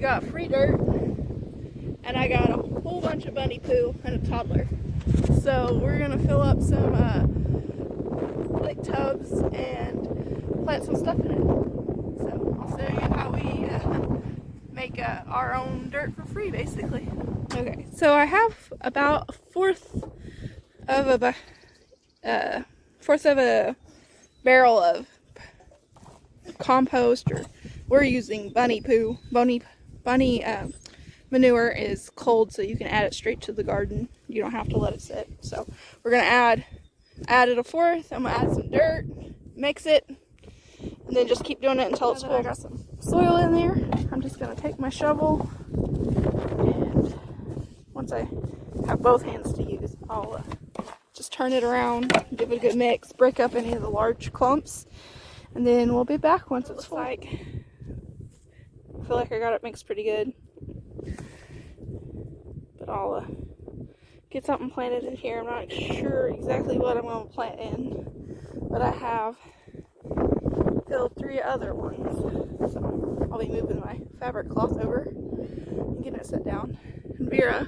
we got free dirt, and I got a whole bunch of bunny poo and a toddler. So we're gonna fill up some like tubs and plant some stuff in it. So I'll show you how we make our own dirt for free, basically. Okay, so I have about a fourth of a barrel of compost, or we're using bunny poo. Bunny manure is cold, so you can add it straight to the garden. You don't have to let it sit. So we're gonna added a fourth. I'm gonna add some dirt, mix it, and then just keep doing it until it's full. I got some soil in there. I'm just gonna take my shovel, and once I have both hands to use, I'll just turn it around, give it a good mix, break up any of the large clumps, and then we'll be back once it's full. I feel like I got it mixed pretty good, but I'll get something planted in here. I'm not sure exactly what I'm going to plant in, but I have filled 3 other ones. So I'll be moving my fabric cloth over and getting it set down. And Vera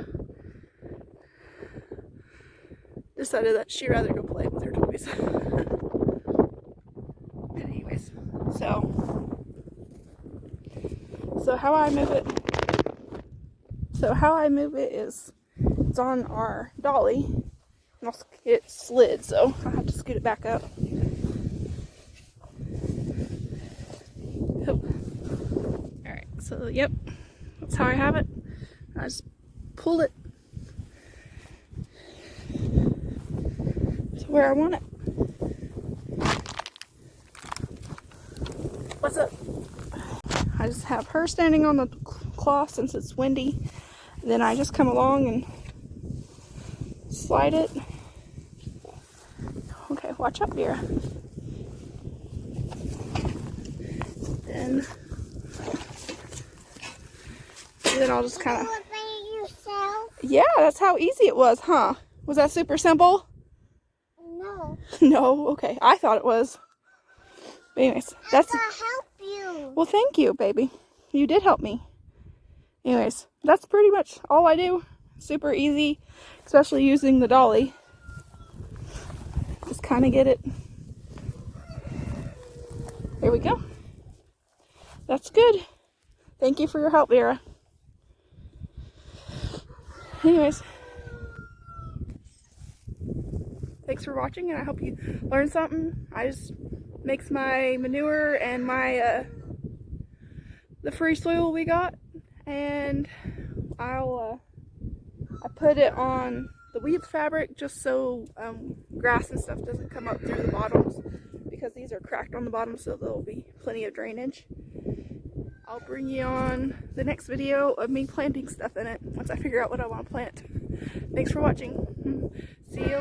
decided that she'd rather go play with her toys. But anyways, so how I move it is, it's on our dolly, and it slid, so I'll have to scoot it back up. Alright, so yep, that's how I have it. I just pull it to where I want it. What's up? I just have her standing on the cloth since it's windy. Then I just come along and slide it. Okay, watch out, Vera. Then I'll just kind of. Yeah, that's how easy it was, huh? Was that super simple? No. No, okay. I thought it was. But anyways, that's. I help you. Well, thank you, baby. You did help me. Anyways, that's pretty much all I do. Super easy, especially using the dolly. Just kind of get it. There we go. That's good. Thank you for your help, Vera. Anyways, thanks for watching, and I hope you learned something. I just mix my manure and my the free soil we got, and I put it on the weave fabric just so grass and stuff doesn't come up through the bottoms, because these are cracked on the bottom, so there'll be plenty of drainage. I'll bring you on the next video of me planting stuff in it once I figure out what I want to plant. Thanks for watching. See you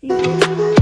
later.